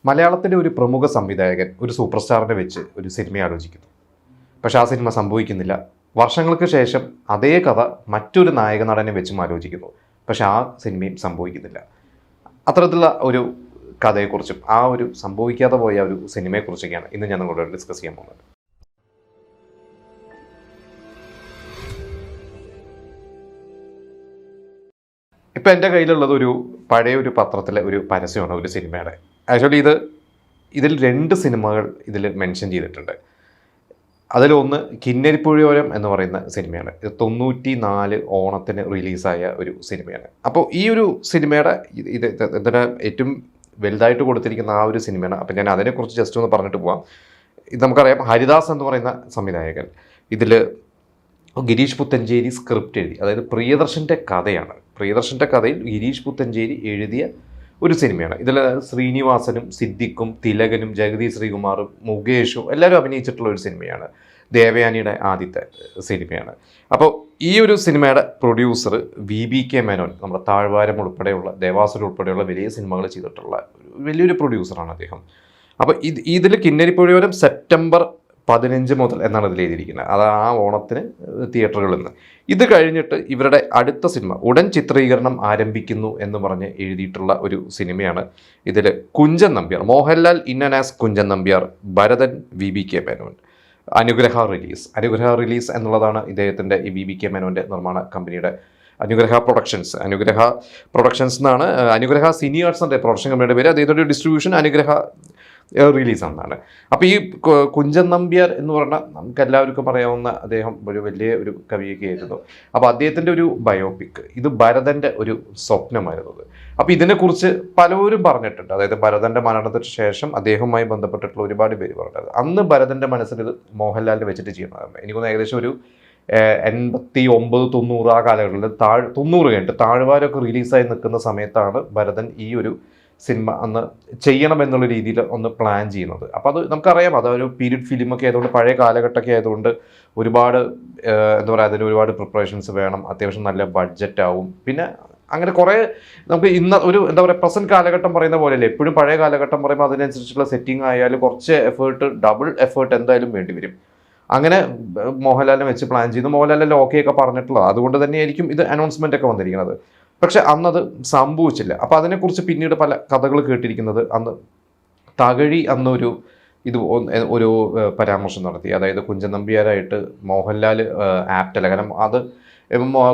മലയാളത്തിലെ ഒരു പ്രമുഖ സംവിധായകൻ ഒരു സൂപ്പർ സ്റ്റാറിനെ വെച്ച് ഒരു സിനിമ ആലോചിക്കുന്നു. പക്ഷെ ആ സിനിമ സംഭവിക്കുന്നില്ല. വർഷങ്ങൾക്ക് ശേഷം അതേ കഥ മറ്റൊരു നായക നടനെ വെച്ചും ആലോചിക്കുന്നു. പക്ഷെ ആ സിനിമയും സംഭവിക്കുന്നില്ല. അത്തരത്തിലുള്ള ഒരു കഥയെക്കുറിച്ചും ആ ഒരു സംഭവിക്കാതെ പോയ ഒരു സിനിമയെക്കുറിച്ചൊക്കെയാണ് ഇന്ന് ഞാൻ നിങ്ങളോട് ഡിസ്കസ് ചെയ്യാൻ പോകുന്നത്. ഇപ്പം എൻ്റെ കയ്യിലുള്ളത് പഴയ ഒരു പത്രത്തിലെ ഒരു പരസ്യമാണ് ഒരു സിനിമയുടെ. ആക്ച്വലി ഇതിൽ 2 സിനിമകൾ ഇതിൽ മെൻഷൻ ചെയ്തിട്ടുണ്ട്. അതിലൊന്ന് കിന്നരിപ്പുഴയോരം എന്ന് പറയുന്ന സിനിമയാണ്. ഇത് 94 ഓണത്തിന് റിലീസായ ഒരു സിനിമയാണ്. അപ്പോൾ ഈ ഒരു സിനിമയുടെ ഇതിന് ഏറ്റവും വലുതായിട്ട് കൊടുത്തിരിക്കുന്ന ആ ഒരു സിനിമയാണ്. അപ്പം ഞാൻ അതിനെക്കുറിച്ച് ജസ്റ്റ് ഒന്ന് പറഞ്ഞിട്ട് പോവാം. ഇത് നമുക്കറിയാം, ഹരിദാസ് എന്ന് പറയുന്ന സംവിധായകൻ ഇതിൽ ഗിരീഷ് പുത്തഞ്ചേരി സ്ക്രിപ്റ്റ് എഴുതി. അതായത് പ്രിയദർശൻ്റെ കഥയാണ്. പ്രിയദർശൻ്റെ കഥയിൽ ഗിരീഷ് പുത്തഞ്ചേരി എഴുതിയ ഒരു സിനിമയാണ്. ഇതിൽ ശ്രീനിവാസനും സിദ്ദിഖും തിലകനും ജഗതി ശ്രീകുമാറും മുകേഷും എല്ലാവരും അഭിനയിച്ചിട്ടുള്ള ഒരു സിനിമയാണ്. ദേവയാനിയുടെ ആദ്യത്തെ സിനിമയാണ്. അപ്പോൾ ഈ ഒരു സിനിമയുടെ പ്രൊഡ്യൂസർ VBK മേനോൻ, നമ്മുടെ താഴ്വാരം ഉൾപ്പെടെയുള്ള ദേവാസുരം ഉൾപ്പെടെയുള്ള വലിയ സിനിമകൾ ചെയ്തിട്ടുള്ള വലിയൊരു പ്രൊഡ്യൂസറാണ് അദ്ദേഹം. അപ്പോൾ ഇതിൽ കിന്നരിപ്പുഴയോരം സെപ്റ്റംബർ 15 മുതൽ എന്നാണ് ഇതിൽ എഴുതിയിരിക്കുന്നത്. അത് ആ ഓണത്തിന് തിയേറ്ററുകളിൽ നിന്ന്. ഇത് കഴിഞ്ഞിട്ട് ഇവരുടെ അടുത്ത സിനിമ ഉടൻ ചിത്രീകരണം ആരംഭിക്കുന്നു എന്ന് പറഞ്ഞ് എഴുതിയിട്ടുള്ള ഒരു സിനിമയാണ്. ഇതിൽ കുഞ്ചൻ നമ്പ്യാർ, മോഹൻലാൽ ഇന്നനാസ് കുഞ്ചൻ നമ്പ്യാർ, ഭരതൻ, VBK മേനോൻ. അനുഗ്രഹ റിലീസ് എന്നുള്ളതാണ് ഇദ്ദേഹത്തിൻ്റെ ഈ VBK മേനോൻ്റെ നിർമ്മാണ കമ്പനിയുടെ അനുഗ്രഹ പ്രൊഡക്ഷൻസ് എന്നാണ്. അനുഗ്രഹ സിനി ആർട്സിൻ്റെ പ്രൊഡക്ഷൻ കമ്പനിയുടെ പേര്. അദ്ദേഹത്തിൻ്റെ ഡിസ്ട്രിബ്യൂഷൻ അനുഗ്രഹ റിലീസാണെന്നാണ്. അപ്പോൾ ഈ കുഞ്ചൻ നമ്പ്യാർ എന്ന് പറഞ്ഞാൽ നമുക്ക് എല്ലാവർക്കും അറിയാവുന്ന അദ്ദേഹം വലിയ ഒരു കവിയൊക്കെ ആയിരുന്നു. അപ്പോൾ അദ്ദേഹത്തിൻ്റെ ഒരു ബയോപിക്, ഇത് ഭരതൻ്റെ ഒരു സ്വപ്നമായിരുന്നത്. അപ്പോൾ ഇതിനെക്കുറിച്ച് പലരും പറഞ്ഞിട്ടുണ്ട്. അതായത് ഭരതൻ്റെ മരണത്തിന് ശേഷം അദ്ദേഹവുമായി ബന്ധപ്പെട്ടിട്ടുള്ള ഒരുപാട് പേര് പറഞ്ഞത് അന്ന് ഭരതൻ്റെ മനസ്സിൽ ഇത് മോഹൻലാലിനെ വെച്ചിട്ട് ചെയ്യുന്നതാണ്. എനിക്കൊന്ന് ഏകദേശം ഒരു 89-90 ആ കാലഘട്ടത്തിൽ 90 കഴിഞ്ഞിട്ട് താഴ്വാരമൊക്കെ റിലീസായി നിൽക്കുന്ന സമയത്താണ് ഭരതൻ ഈ ഒരു സിനിമ അന്ന് ചെയ്യണമെന്നുള്ള രീതിയിൽ ഒന്ന് പ്ലാൻ ചെയ്യുന്നത്. അപ്പോൾ അത് നമുക്കറിയാം, അതൊരു പീരീഡ് ഫിലിമൊക്കെ ആയതുകൊണ്ട്, പഴയ കാലഘട്ടമൊക്കെ ആയതുകൊണ്ട് ഒരുപാട് എന്താ പറയുക, അതിന് ഒരുപാട് പ്രിപ്പറേഷൻസ് വേണം. അത്യാവശ്യം നല്ല ബഡ്ജറ്റ് ആവും. പിന്നെ അങ്ങനെ കുറേ നമുക്ക് ഒരു എന്താ പറയുക, പ്രസൻറ്റ് കാലഘട്ടം പറയുന്ന പോലെയല്ലേ. എപ്പോഴും പഴയ കാലഘട്ടം പറയുമ്പോൾ അതിനനുസരിച്ചുള്ള സെറ്റിംഗ് ആയാലും കുറച്ച് ഡബിൾ എഫേർട്ട് എന്തായാലും വേണ്ടി വരും. അങ്ങനെ മോഹൻലാലിനെ വെച്ച് പ്ലാൻ ചെയ്തു. മോഹൻലാലിൻ്റെ ഓക്കെയൊക്കെ പറഞ്ഞിട്ടുള്ളത്. അതുകൊണ്ട് തന്നെയായിരിക്കും ഇത് അനൗൺസ്മെൻ്റ് ഒക്കെ വന്നിരിക്കുന്നത്. പക്ഷെ അന്നത് സംഭവിച്ചില്ല. അപ്പോൾ അതിനെക്കുറിച്ച് പിന്നീട് പല കഥകൾ കേട്ടിരിക്കുന്നത്, അന്ന് തകഴി ഒരു പരാമർശം നടത്തി. അതായത് കുഞ്ചൻ നമ്പ്യാരായിട്ട് മോഹൻലാൽ ആപ്റ്റല്ല. കാരണം അത്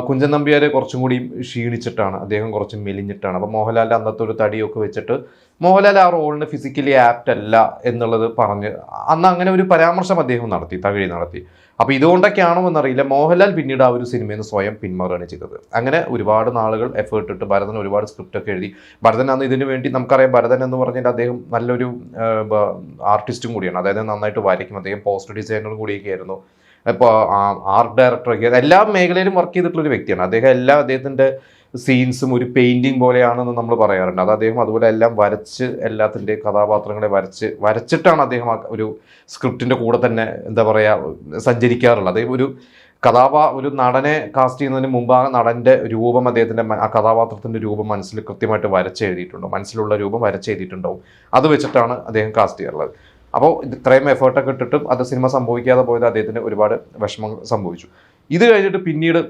കുഞ്ചൻ നമ്പ്യാർ കുറച്ചും കൂടി ക്ഷീണിച്ചിട്ടാണ്, അദ്ദേഹം കുറച്ച് മെലിഞ്ഞിട്ടാണ്. അപ്പോൾ മോഹൻലാലിൻ്റെ അന്നത്തെ ഒരു തടിയൊക്കെ വെച്ചിട്ട് മോഹൻലാൽ ആ റോളിന് ഫിസിക്കലി ആപ്റ്റ് അല്ല എന്നുള്ളത് പറഞ്ഞ് അന്ന് അങ്ങനെ ഒരു പരാമർശം അദ്ദേഹം തകഴി നടത്തി. അപ്പോൾ ഇതുകൊണ്ടൊക്കെയാണോ എന്നറിയില്ല, മോഹൻലാൽ പിന്നീട് ആ ഒരു സിനിമയിൽ നിന്ന് സ്വയം പിന്മാറുകയാണ് ചെയ്തത്. അങ്ങനെ ഒരുപാട് നാളുകൾ എഫേർട്ട് ഇട്ട് ഭരതൻ ഒരുപാട് സ്ക്രിപ്റ്റൊക്കെ എഴുതി. ഭരതൻ അന്ന് ഇതിനു വേണ്ടി, നമുക്കറിയാം ഭരതൻ എന്ന് പറഞ്ഞാൽ അദ്ദേഹം നല്ലൊരു ആർട്ടിസ്റ്റും കൂടിയാണ്. അതായത് നന്നായിട്ട് വരയ്ക്കും. അദ്ദേഹം പോസ്റ്റർ ഡിസൈനറും കൂടിയൊക്കെ ആയിരുന്നു. ഇപ്പോൾ ആർട്ട് ഡയറക്ടറൊക്കെ എല്ലാ മേഖലയിലും വർക്ക് ചെയ്തിട്ടുള്ളൊരു വ്യക്തിയാണ് അദ്ദേഹം. അദ്ദേഹത്തിൻ്റെ സീൻസും ഒരു പോലെയാണെന്ന് നമ്മൾ പറയാറുണ്ട്. അത് അദ്ദേഹം അതുപോലെ എല്ലാം വരച്ച്, എല്ലാത്തിൻ്റെ കഥാപാത്രങ്ങളെ വരച്ചിട്ടാണ് അദ്ദേഹം ആ ഒരു സ്ക്രിപ്റ്റിൻ്റെ കൂടെ തന്നെ എന്താ പറയുക സഞ്ചരിക്കാറുള്ളത്. അദ്ദേഹം ഒരു നടനെ കാസ്റ്റ് ചെയ്യുന്നതിന് മുമ്പ് ആ നടൻ്റെ രൂപം, അദ്ദേഹത്തിൻ്റെ ആ കഥാപാത്രത്തിൻ്റെ രൂപം കൃത്യമായിട്ട് മനസ്സിലുള്ള രൂപം വരച്ചെഴുതിയിട്ടുണ്ടാവും. അത് വെച്ചിട്ടാണ് അദ്ദേഹം കാസ്റ്റ് ചെയ്യാറുള്ളത്. അപ്പോൾ ഇത്രയും എഫേർട്ടൊക്കെ ഇട്ടിട്ടും അത് സിനിമ സംഭവിക്കാതെ പോയത് അദ്ദേഹത്തിന് ഒരുപാട് വിഷമങ്ങൾ സംഭവിച്ചു. ഇത് കഴിഞ്ഞിട്ട് പിന്നീട്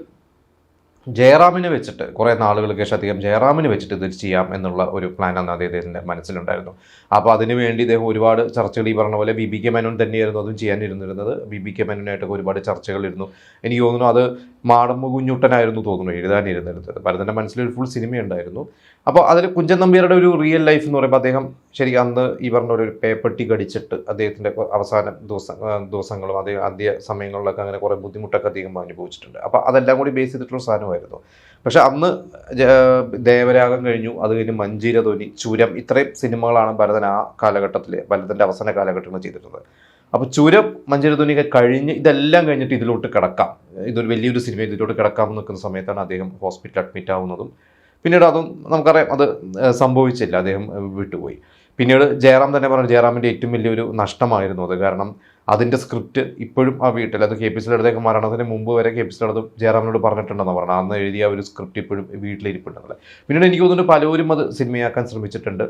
ജയറാമിനെ വെച്ചിട്ട് കുറേ നാളുകൾക്ക് ശേഷം അദ്ദേഹം ജയറാമിനെ വെച്ചിട്ട് ഇത് ചെയ്യാം എന്നുള്ള ഒരു പ്ലാനാണ് അദ്ദേഹത്തിൻ്റെ മനസ്സിലുണ്ടായിരുന്നു. അപ്പോൾ അതിനു വേണ്ടി ഇദ്ദേഹം ഒരുപാട് ചർച്ചകൾ, ഈ പറഞ്ഞ പോലെ VBK മേനോൻ തന്നെയായിരുന്നു അതും ചെയ്യാനിരുന്നിരുന്നത്. VBK മേനോനായിട്ടൊക്കെ ഒരുപാട് ചർച്ചകളിരുന്നു. എനിക്ക് തോന്നുന്നു അത് മാടമ്പ് കുഞ്ഞുട്ടനായിരുന്നു തോന്നുന്നു എഴുതാനിരുന്നിരുന്നത്. ഭരതൻ്റെ മനസ്സിലൊരു ഫുൾ സിനിമയുണ്ടായിരുന്നു. അപ്പോൾ അതിൽ കുഞ്ചൻ നമ്പ്യാരുടെ ഒരു റിയൽ ലൈഫ് എന്ന് പറയുമ്പോൾ അദ്ദേഹം ശരിക്കും അന്ന് ഈ പറഞ്ഞ ഒരു പേപ്പട്ടി കടിച്ചിട്ട് അദ്ദേഹത്തിൻ്റെ അവസാന ദിവസങ്ങളും ആദ്യ സമയങ്ങളിലൊക്കെ അങ്ങനെ കുറേ ബുദ്ധിമുട്ടൊക്കെ അദ്ദേഹം അനുഭവിച്ചിട്ടുണ്ട്. അപ്പോൾ അതെല്ലാം കൂടി ബേസ് ചെയ്തിട്ടുള്ള സാധനമായിരുന്നു. പക്ഷെ അന്ന് ദേവരാഗം കഴിഞ്ഞു, അത് കഴിഞ്ഞ് മഞ്ജീരധ്വനി, ചുരം, ഇത്രയും സിനിമകളാണ് ഭരതൻ ആ കാലഘട്ടത്തിൽ, ഭരതൻ്റെ അവസാന കാലഘട്ടങ്ങൾ ചെയ്തിട്ടുള്ളത്. അപ്പോൾ ചുരം, മഞ്ജീരധ്വനിയൊക്കെ കഴിഞ്ഞ് ഇതെല്ലാം കഴിഞ്ഞിട്ട് ഇതിലോട്ട് കിടക്കാം, ഇതൊരു വലിയൊരു സിനിമ ഇതിലോട്ട് കിടക്കാമെന്ന് നിൽക്കുന്ന സമയത്താണ് അദ്ദേഹം ഹോസ്പിറ്റൽ അഡ്മിറ്റ് ആവുന്നതും. പിന്നീട് അതും നമുക്കറിയാം, അത് സംഭവിച്ചില്ല, അദ്ദേഹം വിട്ടുപോയി. പിന്നീട് ജയറാം തന്നെ പറഞ്ഞു, ജയറാമിൻ്റെ ഏറ്റവും വലിയൊരു നഷ്ടമായിരുന്നു അത്. കാരണം അതിൻ്റെ സ്ക്രിപ്റ്റ് ഇപ്പോഴും ആ വീട്ടിൽ, അത് കെ പി സിയുടെ അടുത്തേക്ക് മരണത്തിന് മുമ്പ് വരെ കെ പി സിയുടെ അടുത്ത് ജയറാമിനോട് പറഞ്ഞിട്ടുണ്ടെന്ന് പറഞ്ഞാൽ അന്ന് എഴുതിയ ഒരു സ്ക്രിപ്റ്റ് ഇപ്പോഴും വീട്ടിലിരിപ്പുണ്ടെന്നല്ലേ. പിന്നീട് എനിക്ക് തോന്നുന്നു പലരും അത് സിനിമയാക്കാൻ ശ്രമിച്ചിട്ടുണ്ട്.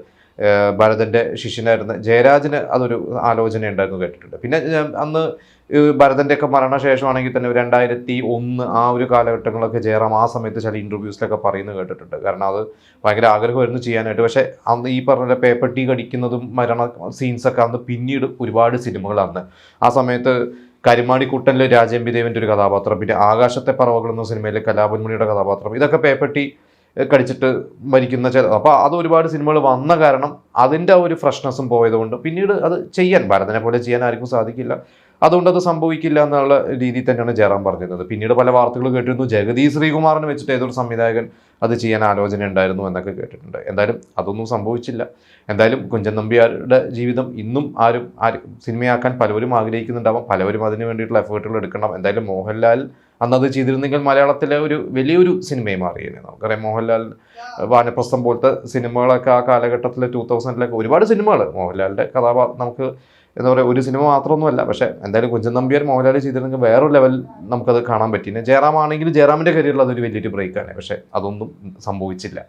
ഭരതൻ്റെ ശിഷ്യനായിരുന്ന ജയരാജന് അതൊരു ആലോചന ഉണ്ടായിരുന്നു കേട്ടിട്ടുണ്ട്. പിന്നെ അന്ന് ഭരതൻ്റെ ഒക്കെ മരണശേഷമാണെങ്കിൽ തന്നെ 2001 ആ ഒരു കാലഘട്ടങ്ങളൊക്കെ ജയറാം ആ സമയത്ത് ചില ഇൻ്റർവ്യൂസിലൊക്കെ പറയുന്നത് കേട്ടിട്ടുണ്ട്. കാരണം അത് ഭയങ്കര ആഗ്രഹമായിരുന്നു ചെയ്യാനായിട്ട്. പക്ഷേ അന്ന് ഈ പറഞ്ഞ പേപ്പർ ടീ കടിക്കുന്നതും മരണ സീൻസൊക്കെ അന്ന് പിന്നീട് ഒരുപാട് സിനിമകൾ അന്ന് ആ സമയത്ത് കരിമാടിക്കുട്ടനിൽ രാജേമ്പി ദേവൻ്റെ ഒരു കഥാപാത്രം, പിന്നെ ആകാശത്തെ പറവകൾ എന്ന സിനിമയിലെ കലാപൻമണിയുടെ കഥാപാത്രം, ഇതൊക്കെ പേപ്പർ ടീ കടിച്ചിട്ട് മരിക്കുന്ന ചില, അപ്പോൾ അത് ഒരുപാട് സിനിമകൾ വന്ന കാരണം അതിൻ്റെ ഒരു ഫ്രഷ്നെസ്സും പോയതുകൊണ്ട് പിന്നീട് അത് ചെയ്യാൻ ഭരതനെ പോലെ ചെയ്യാൻ ആർക്കും സാധിക്കില്ല, അതുകൊണ്ട് അത് സംഭവിക്കില്ല എന്നുള്ള രീതിയിൽ തന്നെയാണ് ജയറാം പറഞ്ഞിരുന്നത്. പിന്നീട് പല വാർത്തകൾ കേട്ടിരുന്നു ജഗതി ശ്രീകുമാറിനെ വെച്ചിട്ട് ഏതൊരു സംവിധായകൻ അത് ചെയ്യാൻ ആലോചന ഉണ്ടായിരുന്നു എന്നൊക്കെ കേട്ടിട്ടുണ്ട്. എന്തായാലും അതൊന്നും സംഭവിച്ചില്ല. എന്തായാലും കുഞ്ചൻ നമ്പ്യാരുടെ ജീവിതം ഇന്നും ആരും സിനിമയാക്കാൻ പലവരും ആഗ്രഹിക്കുന്നുണ്ടാവാം, പലവരും അതിന് വേണ്ടിയിട്ടുള്ള എഫേർട്ടുകൾ എടുക്കണം. എന്തായാലും മോഹൻലാൽ അന്നത് ചെയ്തിരുന്നെങ്കിൽ മലയാളത്തിലെ ഒരു വലിയൊരു സിനിമയെ മാറിയേനെ. നമുക്കറിയാം മോഹൻലാൽ വാനപ്രസ്ഥം പോലത്തെ സിനിമകളൊക്കെ ആ കാലഘട്ടത്തിൽ 2000-ലൊക്കെ ഒരുപാട് സിനിമകൾ മോഹൻലാലിൻ്റെ നമുക്ക് എന്താ പറയുക, ഒരു സിനിമ മാത്രമൊന്നുമല്ല. പക്ഷേ എന്തായാലും കുഞ്ചൻ നമ്പ്യാർ മോഹൻലാൽ ചെയ്തിരുന്നെങ്കിൽ വേറൊരു ലെവൽ നമുക്കത് കാണാൻ പറ്റി. ജയറാം ആണെങ്കിൽ ജയറാമിൻ്റെ കരിയറിൽ അതൊരു വലിയൊരു ബ്രേക്കാണ്. പക്ഷേ അതൊന്നും സംഭവിച്ചില്ല.